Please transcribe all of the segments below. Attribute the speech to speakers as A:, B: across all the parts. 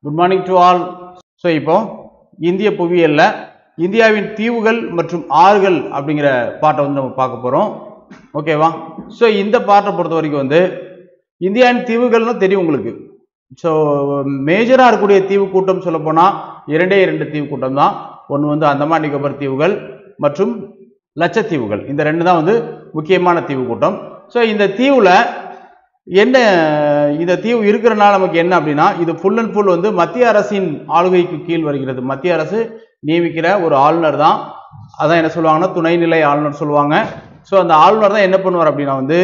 A: Good morning to all. So இப்போ இந்திய புவியியல்ல இந்தியாவின் தீவுகள் மற்றும் ஆறுகள் அப்படிங்கிற பாட்டை வந்து நம்ம பார்க்க போகிறோம். ஓகேவா? ஸோ இந்த பாட்டை பொறுத்த வரைக்கும் வந்து இந்தியாவின் தீவுகள்னு தெரியும் உங்களுக்கு. ஸோ மேஜராக இருக்கக்கூடிய தீவு கூட்டம் சொல்ல போனால் இரண்டு தீவு கூட்டம் தான். ஒன்று வந்து அந்தமான் நிக்கோபர் தீவுகள் மற்றும் லட்சத்தீவுகள். இந்த ரெண்டு தான் வந்து முக்கியமான தீவு கூட்டம். ஸோ இந்த தீவில் என்ன, இந்த தீவு இருக்கிறனால நமக்கு என்ன அப்படின்னா, இது ஃபுல் அண்ட் ஃபுல் வந்து மத்திய அரசின் ஆளுகைக்கு கீழ் வருகிறது. மத்திய அரசு நியமிக்கிற ஒரு ஆளுநர் தான். அதான் என்ன சொல்லுவாங்கன்னா துணைநிலை ஆளுநர் சொல்லுவாங்க. ஸோ அந்த ஆளுநர் தான் என்ன பண்ணுவார் அப்படின்னா வந்து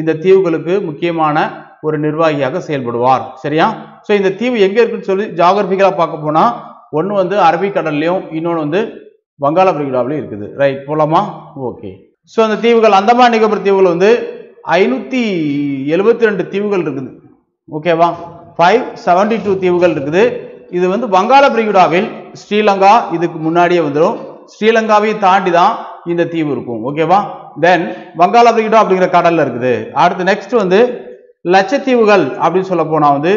A: இந்த தீவுகளுக்கு முக்கியமான ஒரு நிர்வாகியாக செயல்படுவார். சரியா? ஸோ இந்த தீவு எங்கே இருக்குன்னு சொல்லி ஜாகிரபிக்கலாக பார்க்க போனால் ஒன்று வந்து அரபிக்கடல்லையும் இன்னொன்று வந்து வங்காள விரிகுடாவிலையும் இருக்குது. ரைட், போலாமா? ஓகே. ஸோ அந்த தீவுகள் அந்தமான் நிக்கோபர் தீவுகள் வந்து 572 தீவுகள் இருக்குது. ஓகேவா? 572 தீவுகள் இருக்குது. இது வந்து வங்காள விரிகுடாவில் ஸ்ரீலங்கா இதுக்கு முன்னாடியே வந்துடும். ஸ்ரீலங்காவை தாண்டி தான் இந்த தீவு இருக்கும். ஓகேவா? தென் வங்காள விரிகுடா அப்படிங்கிற கடல்ல இருக்குது. அடுத்து நெக்ஸ்ட் வந்து லட்சத்தீவுகள் அப்படின்னு சொல்ல போனா வந்து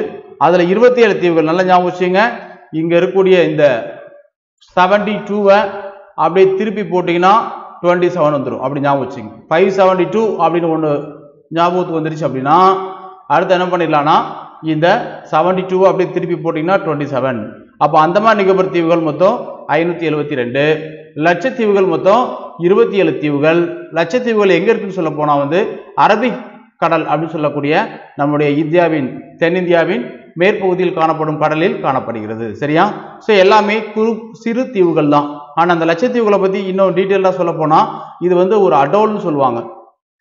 A: அதுல 27 தீவுகள். நல்லா ஞாபகம் வச்சுங்க. இங்க இருக்கக்கூடிய இந்த 72 அப்படியே திருப்பி போட்டீங்கன்னா 27 வந்துடும். அப்படி ஞாபகம் வச்சுங்க. 572 அப்படின்னு ஒன்று ஞாபகத்துக்கு வந்துருச்சு அப்படின்னா அடுத்து என்ன பண்ணிடலாம்னா இந்த 72 அப்படியே திருப்பி போட்டீங்கன்னா 27. அப்போ அந்தமான் நிக்கோபர் தீவுகள் மொத்தம் 572, லட்சத்தீவுகள் மொத்தம் 27 தீவுகள். லட்சத்தீவுகள் எங்க இருக்குன்னு சொல்ல போனா வந்து அரபிக் கடல் அப்படின்னு சொல்லக்கூடிய நம்முடைய இந்தியாவின் தென்னிந்தியாவின் மேற்பகுதியில் காணப்படும் கடலில் காணப்படுகிறது. சரியா? ஸோ எல்லாமே சிறு தீவுகள் தான். ஆனால் அந்த லட்சத்தீவுகளை பற்றி இன்னும் டீட்டெயிலாக சொல்ல போனால் இது வந்து ஒரு அடோல்னு சொல்லுவாங்க.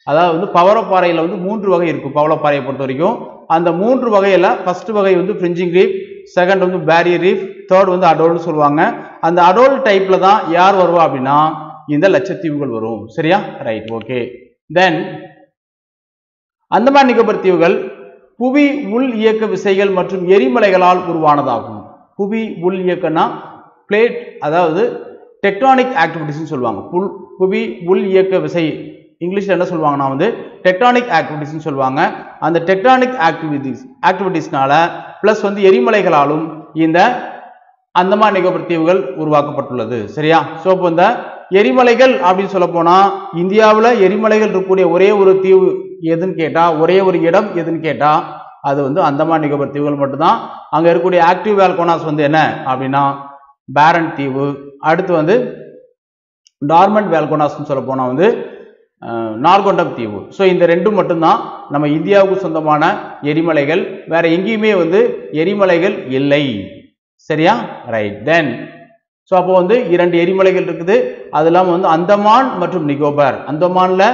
A: அதாவது வந்து பவளப்பாறையில் வந்து 3 வகை இருக்கும். பவளப்பாறையை பொறுத்த வரைக்கும் அந்த 3 வகையில் ஃபர்ஸ்ட் வகை வந்து ஃப்ரிஞ்சிங் ரீஃப், செகண்ட் வந்து பேரியர் ரீஃப், தேர்ட் வந்து அடோல்னு சொல்லுவாங்க. அந்த அடோல் டைப்ல தான் யார் வருவா அப்படின்னா இந்த லட்சத்தீவுகள் வரும். சரியா? Right, okay. தென் அந்தமான் நிக்கோபர் தீவுகள் புவி உள் இயக்க விசைகள் மற்றும் எரிமலைகளால் உருவானதாகும். புவி உள் இயக்கம்னா பிளேட், அதாவது டெக்டானிக் ஆக்டிவிட்டிஸ் சொல்லுவாங்க. புவி உள் இயக்க விசை இங்கிலீஷ்ல என்ன சொல்லுவாங்கன்னா வந்து டெக்டானிக் ஆக்டிவிட்டிஸ் சொல்லுவாங்க. அந்த டெக்டானிக் ஆக்டிவிட்டிஸ்னால பிளஸ் வந்து எரிமலைகளாலும் இந்த அந்தமான் நிக்கோபர் தீவுகள் உருவாக்கப்பட்டுள்ளது. சரியா? ஸோ இப்போ இந்த எரிமலைகள் அப்படின்னு சொல்ல போனா இந்தியாவில் எரிமலைகள் இருக்கக்கூடிய ஒரே ஒரு தீவு எதுன்னு கேட்டா, ஒரே ஒரு இடம் எதுன்னு கேட்டா அது வந்து அந்தமான் நிக்கோபர் தீவுகள் மட்டும்தான். அங்க இருக்கக்கூடிய ஆக்டிவ் வேல்கோனாஸ் வந்து என்ன அப்படின்னா பேரன் தீவு, அடுத்து வந்து டார்மண்ட் வேல்கோனாஸ் சொல்ல போனா வந்து நார்கொண்டம் தீவு. ஸோ இந்த ரெண்டும் மட்டும்தான் நம்ம இந்தியாவுக்கு சொந்தமான எரிமலைகள். வேற எங்கேயுமே வந்து எரிமலைகள் இல்லை. சரியா? ரைட். தென் ஸோ அப்போ வந்து 2 எரிமலைகள் இருக்குது. அது இல்லாமல் வந்து அந்தமான் மற்றும் நிக்கோபார். அந்தமான்ல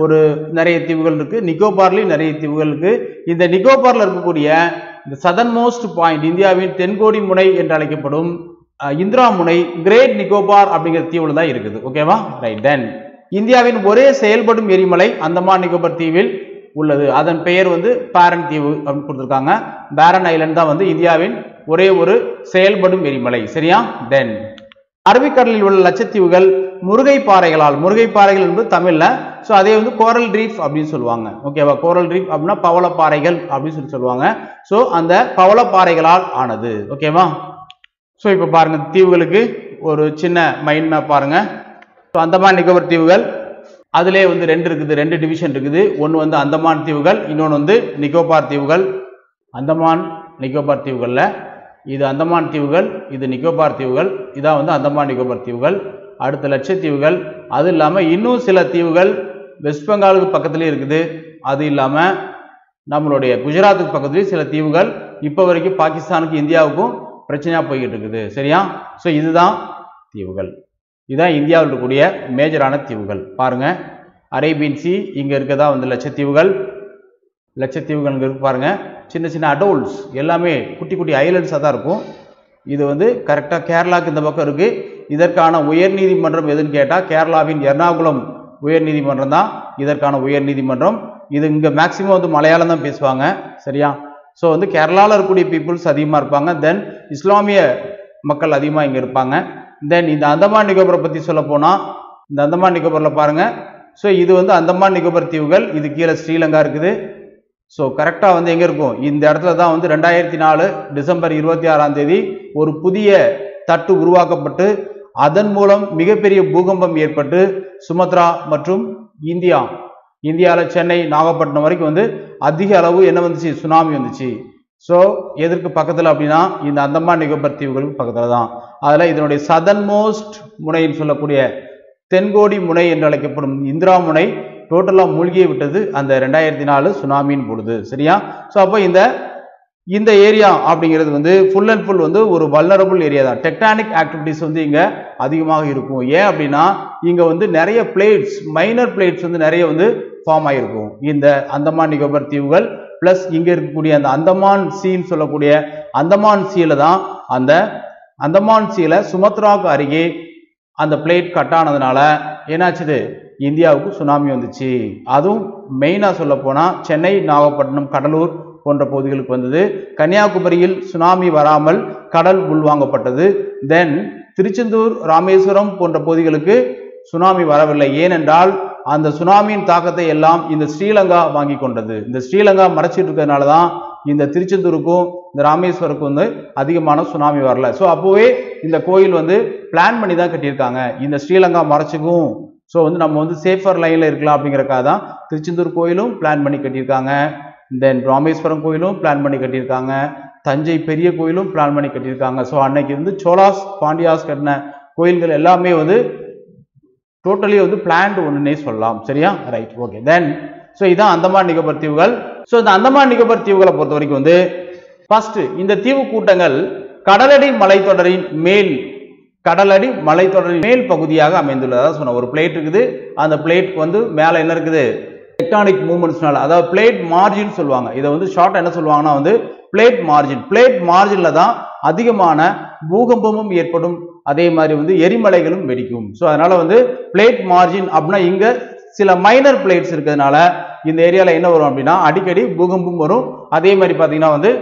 A: ஒரு நிறைய தீவுகள் இருக்கு, நிக்கோபார்லயும் நிறைய தீவுகள் இருக்கு. இந்த நிக்கோபார்ல இருக்கக்கூடிய இந்த சதன் மோஸ்ட் பாயிண்ட், இந்தியாவின் தென்கோடி முனை என்று அழைக்கப்படும் இந்திரா முனை கிரேட் நிக்கோபார் அப்படிங்கிற தீவுல தான் இருக்குது. ஓகேவா? ரைட். தென் இந்தியாவின் ஒரே செயல்படும் எரிமலை அந்தமான் நிக்கோபர் தீவில் உள்ளது. அதன் பெயர் வந்து பேரன் தீவு அப்படின்னு கொடுத்துருக்காங்க. பேரன் ஐலண்ட் தான் வந்து இந்தியாவின் ஒரே ஒரு செயல்படும் எரிமலை. சரியா? தென் அரபிக்கடலில் உள்ள லட்சத்தீவுகள் முருகை பாறைகளால், முருகை பாறைகள் என்பது தமிழ்ல, ஸோ அதே வந்து கோரல் ரீஃப் அப்படின்னு சொல்லுவாங்க. ஓகேவா? கோரல் ரீஃப் அப்படின்னா பவளப்பாறைகள் அப்படின்னு சொல்லுவாங்க. ஸோ அந்த பவளப்பாறைகளால் ஆனது. ஓகேவா? ஸோ இப்போ பாருங்க தீவுகளுக்கு ஒரு சின்ன மைண்ட் மேப் பாருங்க. ஸோ அந்தமான் நிக்கோபர் தீவுகள் அதிலே வந்து 2 இருக்குது, 2 டிவிஷன் இருக்குது. ஒன்று வந்து அந்தமான் தீவுகள், இன்னொன்று வந்து நிக்கோபார் தீவுகள். அந்தமான் நிக்கோபார் தீவுகள்ல இது அந்தமான் தீவுகள், இது நிக்கோபார் தீவுகள். இதான் வந்து அந்தமான் நிக்கோபார் தீவுகள். அடுத்த லட்சத்தீவுகள். அது இல்லாமல் இன்னும் சில தீவுகள் வெஸ்ட் பெங்காலுக்கு பக்கத்துலேயே இருக்குது. அது இல்லாமல் நம்மளுடைய குஜராத்துக்கு பக்கத்துலேயும் சில தீவுகள் இப்போ வரைக்கும் பாகிஸ்தானுக்கு இந்தியாவுக்கும் பிரச்சனையாக போய்கிட்டு இருக்குது. சரியா? ஸோ இதுதான் தீவுகள். இதுதான் இந்தியாவில் இருக்கக்கூடிய மேஜரான தீவுகள். பாருங்க, அரேபியன் சி இங்கே இருக்கதான் வந்து லட்சத்தீவுகள். லட்சத்தீவுகள் இருக்கு பாருங்க, சின்ன சின்ன அடோல்ஸ், எல்லாமே குட்டி குட்டி ஐலண்ட்ஸாக தான் இருக்கும். இது வந்து கரெக்டாக கேரளாவுக்கு இந்த பக்கம் இருக்கு. இதற்கான உயர் நீதிமன்றம் எதுன்னு கேட்டால் கேரளாவின் எர்ணாகுளம் உயர் நீதிமன்றம் தான் இதற்கான உயர் நீதிமன்றம். இது இங்கே மேக்சிமம் வந்து மலையாளம் தான் பேசுவாங்க. சரியா? ஸோ வந்து கேரளாவில் இருக்கக்கூடிய பீப்புள்ஸ் அதிகமாக இருப்பாங்க. தென் இஸ்லாமிய மக்கள் அதிகமாக இங்கே இருப்பாங்க. தென் இந்த அந்தமான் நிக்கோபரை பற்றி சொல்ல போனால் இந்த அந்தமான் நிக்கோபரில் பாருங்க. ஸோ இது வந்து அந்தமான் நிக்கோபர் தீவுகள். இது கீழே ஸ்ரீலங்கா இருக்குது. ஸோ கரெக்டாக வந்து எங்கே இருக்கும் இந்த இடத்துல தான் வந்து 2004 டிசம்பர் 26ஆம் தேதி ஒரு புதிய தட்டு உருவாக்கப்பட்டு அதன் மூலம் மிகப்பெரிய பூகம்பம் ஏற்பட்டு சுமத்ரா மற்றும் இந்தியாவில் சென்னை நாகப்பட்டினம் வரைக்கும் வந்து அதிக அளவு என்ன வந்துச்சு சுனாமி வந்துச்சு. ஸோ எதற்கு பக்கத்தில் அப்படின்னா இந்த அந்தமான் நிகோபர் தீவுகளுக்கு பக்கத்தில் தான். அதில் இதனுடைய சதன் மோஸ்ட் முனைன்னு சொல்லக்கூடிய தென்கோடி முனை என்று அழைக்கப்படும் இந்திரா முனை டோட்டலாக மூழ்கியே விட்டது அந்த 2004 சுனாமியின் பொழுது. சரியா? ஸோ அப்போ இந்த ஏரியா அப்படிங்கிறது வந்து ஃபுல் அண்ட் ஃபுல் வந்து ஒரு வல்னரபிள் ஏரியா தான். டெக்டானிக் ஆக்டிவிட்டிஸ் வந்து இங்கே அதிகமாக இருக்கும். ஏன் அப்படின்னா இங்கே வந்து நிறைய பிளேட்ஸ் மைனர் பிளேட்ஸ் வந்து நிறைய வந்து ஃபார்ம் ஆகிருக்கும் இந்த அந்தமான் நிகோபர் தீவுகள் பிளஸ் இங்கே இருக்கக்கூடிய அந்த அந்தமான் சீன்னு சொல்லக்கூடிய அந்தமான் சீல தான் அந்த அந்தமான் சீல சுமத்ராவுக்கு அருகே அந்த பிளேட் கட் ஆனதுனால என்னாச்சுது இந்தியாவுக்கு சுனாமி வந்துச்சு. அதுவும் மெயினாக சொல்ல போனால் சென்னை நாகப்பட்டினம் கடலூர் போன்ற பகுதிகளுக்கு வந்தது. கன்னியாகுமரியில் சுனாமி வராமல் கடல் உள்வாங்கப்பட்டது. தென் திருச்செந்தூர் ராமேஸ்வரம் போன்ற பகுதிகளுக்கு சுனாமி வரவில்லை. ஏனென்றால் அந்த சுனாமியின் தாக்கத்தை எல்லாம் இந்த ஸ்ரீலங்கா வாங்கி கொண்டது. இந்த ஸ்ரீலங்கா மறைச்சிட்டு இருக்கிறதுனால தான் இந்த திருச்செந்தூருக்கும் இந்த ராமேஸ்வருக்கும் வந்து அதிகமான சுனாமி வரல. ஸோ அப்போவே இந்த கோயில் வந்து பிளான் பண்ணி தான் கட்டியிருக்காங்க. இந்த ஸ்ரீலங்கா மறைச்சிக்கும் ஸோ வந்து நம்ம வந்து சேஃபர் லைனில் இருக்கலாம் அப்படிங்கிறக்காக தான் திருச்செந்தூர் கோயிலும் பிளான் பண்ணி கட்டியிருக்காங்க. தென் ராமேஸ்வரம் கோயிலும் பிளான் பண்ணி கட்டியிருக்காங்க. தஞ்சை பெரிய கோயிலும் பிளான் பண்ணி கட்டியிருக்காங்க. ஸோ அன்னைக்கு வந்து சோலாஸ் பாண்டியாஸ் கட்டின கோயில்கள் எல்லாமே வந்து டோட்டலி வந்து பிளான்டு ஒன்றுனே சொல்லலாம். சரியா? Right, okay. தென் ஸோ இதான் அந்தமான் நிகோபர் தீவுகள். ஸோ இந்த அந்தமான் நிகோபர் தீவுகளை பொறுத்த வரைக்கும் வந்து ஃபர்ஸ்ட் இந்த தீவு கூட்டங்கள் கடலடி மலைத்தொடரின் மேல் பகுதியாக அமைந்துள்ளதா சொன்ன ஒரு பிளேட் இருக்குது. அந்த பிளேட்க்கு வந்து மேலே என்ன இருக்குது டெக்டானிக் மூவ்மெண்ட்ஸ்னால, அதாவது பிளேட் மார்ஜின் சொல்லுவாங்க. இதை வந்து ஷார்ட் என்ன சொல்லுவாங்கன்னா வந்து பிளேட் மார்ஜின்ல தான் அதிகமான பூகம்பமும் ஏற்படும். அதே மாதிரி வந்து எரிமலைகளும் வெடிக்கும். ஸோ அதனால வந்து பிளேட் மார்ஜின் அப்படின்னா இங்க சில மைனர் பிளேட்ஸ் இருக்கிறதுனால இந்த ஏரியால என்ன வரும் அப்படின்னா அடிக்கடி பூகம்பம் வரும். அதே மாதிரி பார்த்தீங்கன்னா வந்து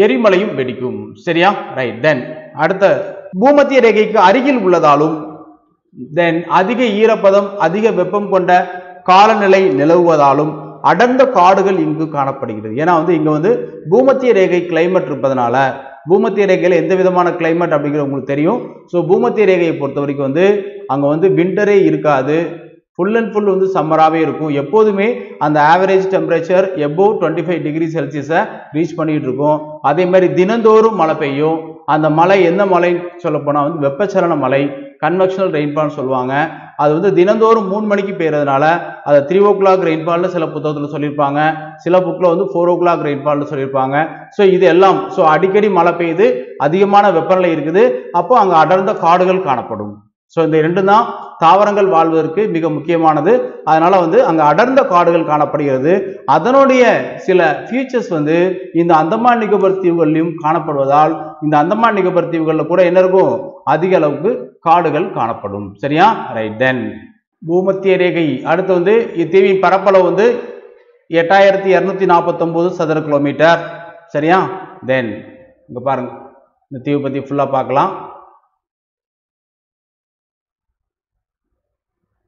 A: எரிமலையும் வெடிக்கும். சரியா? ரைட். தென் அடுத்த பூமத்திய ரேகைக்கு அருகில் உள்ளதாலும் தென் அதிக ஈரப்பதம் அதிக வெப்பம் கொண்ட காலநிலை நிலவுவதாலும் அடர்ந்த காடுகள் இங்கு காணப்படுகிறது. ஏன்னா வந்து இங்க வந்து பூமத்திய ரேகை கிளைமேட் இருப்பதனால பூமத்திய ரேகையில் எந்த விதமான கிளைமேட் அப்படிங்கிறது உங்களுக்கு தெரியும். ஸோ பூமத்திய ரேகையை பொறுத்த வரைக்கும் வந்து அங்கே வந்து விண்டரே இருக்காது. ஃபுல் அண்ட் ஃபுல் வந்து சம்மராகவே இருக்கும். எப்போதுமே அந்த ஆவரேஜ் டெம்பரேச்சர் எபோவ் 25 டிகிரி செல்சியஸை ரீச் பண்ணிட்டு இருக்கும். அதே மாதிரி தினந்தோறும் மழை பெய்யும். அந்த மழை எந்த மழை சொல்ல போனால் வந்து வெப்பச்சலன மழை, கன்வெக்ஷனல் ரெயின்ஃபால்னு சொல்லுவாங்க. அது வந்து தினந்தோறும் 3 மணிக்கு பெய்யறதுனால அதை 3 o'clock ரெயின்ஃபால்னு சில புத்தகத்தில் சொல்லியிருப்பாங்க. சில புக்கில் வந்து 4 o'clock ரெயின்ஃபால்னு சொல்லியிருப்பாங்க. ஸோ இது எல்லாம் ஸோ அடிக்கடி மழை பெய்யுது, அதிகமான வெப்பநிலை இருக்குது. அப்போ அங்கே அடர்ந்த காடுகள் காணப்படும். ஸோ இந்த ரெண்டு தான் தாவரங்கள் வாழ்வதற்கு மிக முக்கியமானது. அதனால வந்து அங்கே அடர்ந்த காடுகள் காணப்படுகிறது. அதனுடைய சில ஃபீச்சர்ஸ் வந்து இந்த அந்தமான் நிகோபர் தீவுகளிலும் காணப்படுவதால் இந்த அந்தமான் நிகோபர் தீவுகளில் கூட என்ன இருக்கும் அதிக அளவுக்கு காடுகள் காணப்படும். சரியா? ரைட். தென் பூமத்திய ரேகை அடுத்து வந்து இத்தீவின் பரப்பளவு வந்து 8249 சதுர கிலோமீட்டர். சரியா? தென் இங்க பாருங்க இந்த தீவு பத்தி ஃபுல்லா பார்க்கலாம்.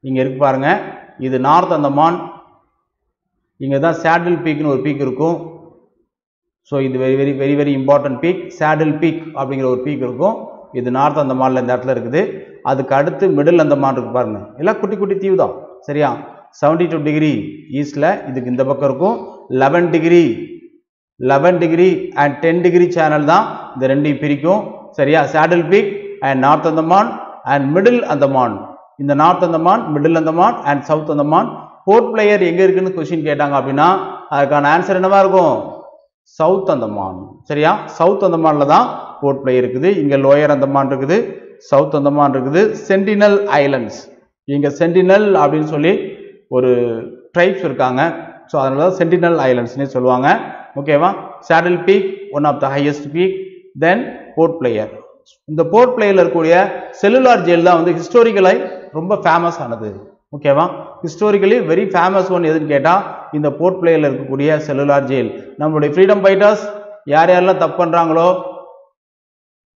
A: இங்க இருக்கு பாருங்க, இது நார்த் அந்தமான். இங்க தான் சேடில் பீக்னு ஒரு பீக் இருக்கும். ஸோ இது very very very very important peak. Saddle peak அப்படிங்கிற ஒரு பீக் இருக்கும். இது நார்த் அந்தமான்ல இந்த இடத்துல இருக்குது. அதுக்கு அடுத்து மிடில் அந்தமான் இருக்கு பாருங்க. எல்லாம் குட்டி குட்டி தீவு தான். சரியா? 72 டிகிரி ஈஸ்ட்ல இதுக்கு இந்த பக்கம் இருக்கும். 11 டிகிரி அண்ட் 10 டிகிரி சேனல் தான் இந்த ரெண்டையும் பிரிக்கும். சரியா? Saddle peak and north Andaman and middle Andaman. இந்த north Andaman, middle Andaman and south Andaman. Port Blair எங்க இருக்குன்னு கொஸ்டின் கேட்டாங்க அப்படின்னா அதுக்கான ஆன்சர் என்னவா இருக்கும்? சவுத் அந்தமான். சரியா? சவுத் அந்தமான்ல தான் போர்ட் பிளேயர் இருக்குது. இங்க லோயர் அந்தமான் இருக்குது, சவுத் அந்தமான் இருக்குது. சென்டினல் ஐலண்ட்ஸ், இங்க சென்டினல் அப்படின்னு சொல்லி ஒரு ட்ரைப்ஸ் இருக்காங்க. ஸோ அதனால தான் சென்டினல் ஐலண்ட்ஸ்னே சொல்லுவாங்க. ஓகேவா? Saddle Peak one of the highest peak. Then Port Blair. இந்த போர்ட் பிளேயர்ல இருக்கக்கூடிய செல்லுலார் ஜெயில் தான் வந்து ஹிஸ்டோரிக்கலி ரொம்ப ஃபேமஸ் ஆனது. ஓகேவா? ஹிஸ்டோரிக்கலி வெரி ஃபேமஸ் ஒன் எதுன்னு கேட்டால் இந்த போர்ட் பிளேயர்ல இருக்கக்கூடிய செல்லுலார் ஜெயில். நம்மளுடைய ஃப்ரீடம் ஃபைட்டர்ஸ் யார் யாரெல்லாம் தப்பு பண்றாங்களோ,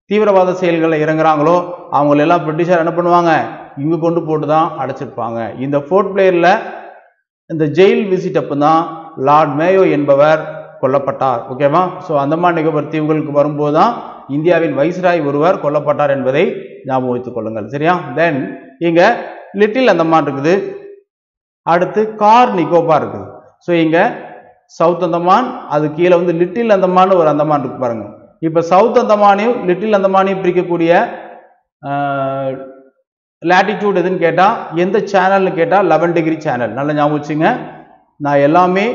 A: தீவிரவாத செயல்களில் இறங்குறாங்களோ அவங்களெல்லாம் பிரிட்டிஷார் என்ன பண்ணுவாங்க இங்க கொண்டு போட்டு தான் அடைச்சிருப்பாங்க. இந்த போர்ட் பிளேயர்ல இந்த ஜெயில் விசிட் அப்போ தான் லார்ட் மேயோ என்பவர் கொல்லப்பட்டார். ஓகேவா? ஸோ அந்தமான் நிக்கோபார் தீவுகளுக்கு வரும்போது தான் இந்தியாவின் வைஸ்ராய் ஒருவர் கொல்லப்பட்டார் என்பதை ஞாபகம் வைத்துக் கொள்ளுங்கள். சரியா? தென் இங்க லிட்டில் அந்தமான் இருக்குது, அடுத்து கார் நிக்கோபார் இருக்குது. ஸோ இங்க சவுத் அந்தமான், அது கீழே வந்து லிட்டில் அந்தமான் ஒரு அந்தமான் இருக்கு பாருங்க. இப்ப சவுத் அந்தமானையும் லிட்டில் அந்தமானையும் பிரிக்கக்கூடிய லாட்டிடியூட் எதுன்னு கேட்டா எந்த சேனல்னு கேட்டா 11 டிகிரி சேனல். நல்லா ஞாபகம் வச்சுங்க. நான் எல்லாமே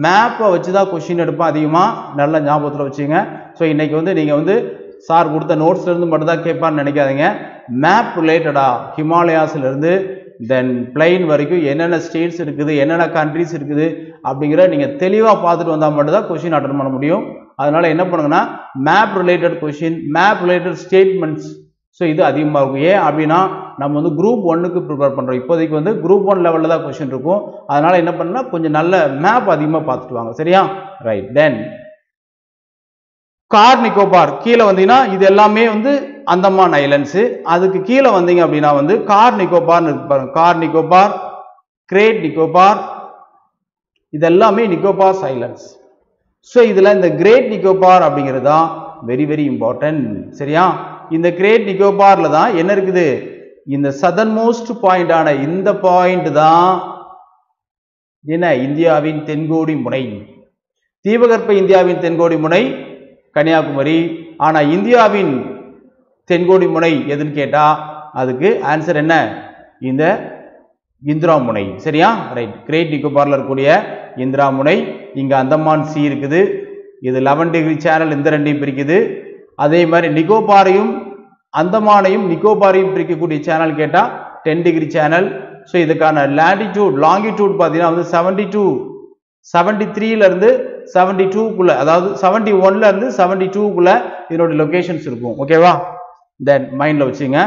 A: மேப்பை வச்சுதான் கொஸ்டின் எடுப்பேன் அதிகமா, நல்ல ஞாபகத்தில் வச்சுங்க. ஸோ இன்னைக்கு வந்து நீங்க வந்து சார் கொடுத்த நோட்ஸ்ல இருந்து மட்டும் தான் கேட்பான்னு நினைக்காதீங்க. மேப் ரிலேட்டடா ஹிமாலயாஸ்ல இருந்து தென் பிளைன் வரைக்கும் என்னென்ன ஸ்டேட்ஸ் இருக்குது, என்னென்ன கண்ட்ரிஸ் இருக்குது அப்படிங்கிற நீங்க தெளிவா பார்த்துட்டு வந்தா மட்டும் தான் கொஸ்டின் அட்டன் பண்ண முடியும். அதனால என்ன பண்ணுங்கன்னா map related question, map related statements, so இது அதிகமாக இருக்கும். ஏன் அப்படின்னா நம்ம வந்து குரூப் 1க்கு ப்ரிப்பேர் பண்ணுறோம். இப்போதைக்கு வந்து குரூப் 1 லெவலில் தான் கொஸ்டின் இருக்கும். அதனால என்ன பண்ணா கொஞ்சம் நல்ல மேப் அதிகமாக பார்த்துட்டு வாங்க. சரியா? ரைட். தென் கார் நிக்கோபார் கீழே வந்தீங்கன்னா இது எல்லாமே வந்து அந்தமான் ஐலண்ட்ஸ். அதுக்கு கீழே வந்தீங்க அப்படின்னா வந்து கார் நிக்கோபார்னு இருக்கு பாருங்க. கார் நிக்கோபார், கிரேட் நிக்கோபார், இது எல்லாமே நிக்கோபார்ஸ் ஐலண்ட்ஸ். ஸோ இதுல இந்த கிரேட் நிக்கோபார் அப்படிங்கிறது தான் வெரி வெரி இம்பார்ட்டன்ட். சரியா? இந்த கிரேட் நிக்கோபார்ல தான் என்ன இருக்குது, இந்த சதர்ன் மோஸ்ட் பாயிண்ட் ஆன இந்த பாயிண்ட் தான் என்ன, இந்தியாவின் தென்கோடி முனை. தீபகற்ப இந்தியாவின் தென்கோடி முனை கன்னியாகுமரி. ஆனா இந்தியாவின் தென்கோடி முனை எதுன்னு கேட்டா அதுக்கு ஆன்சர் என்ன, இந்த இந்திரா முனை. சரியா? ரைட். கிரேட் நிக்கோபார்ல இருக்கக்கூடிய இந்திரா முனை. இங்க அந்தமான் சி இருக்குது, இது 11 டிகிரி சேனல், இந்த ரெண்டையும் பிரிக்குது. அதே மாதிரி நிக்கோபாரையும் அந்தமானையும் நிக்கோபாரையும் பிரிக்கக்கூடிய சேனல் கேட்டா 10 டிகிரி சேனல். ஸோ இதுக்கான லாட்டிடியூட் லாங்கிடியூட் பார்த்தீங்கன்னா வந்து 73ல இருந்து 72க்குள்ள, அதாவது 71ல இருந்து 72க்குள்ள இதனோட லொகேஷன்ஸ் இருக்கும். ஓகேவா? தென் மைண்ட்ல வச்சுங்க.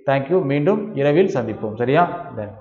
A: தேங்க்யூ. மீண்டும் இரவில் சந்திப்போம். சரியா? தென்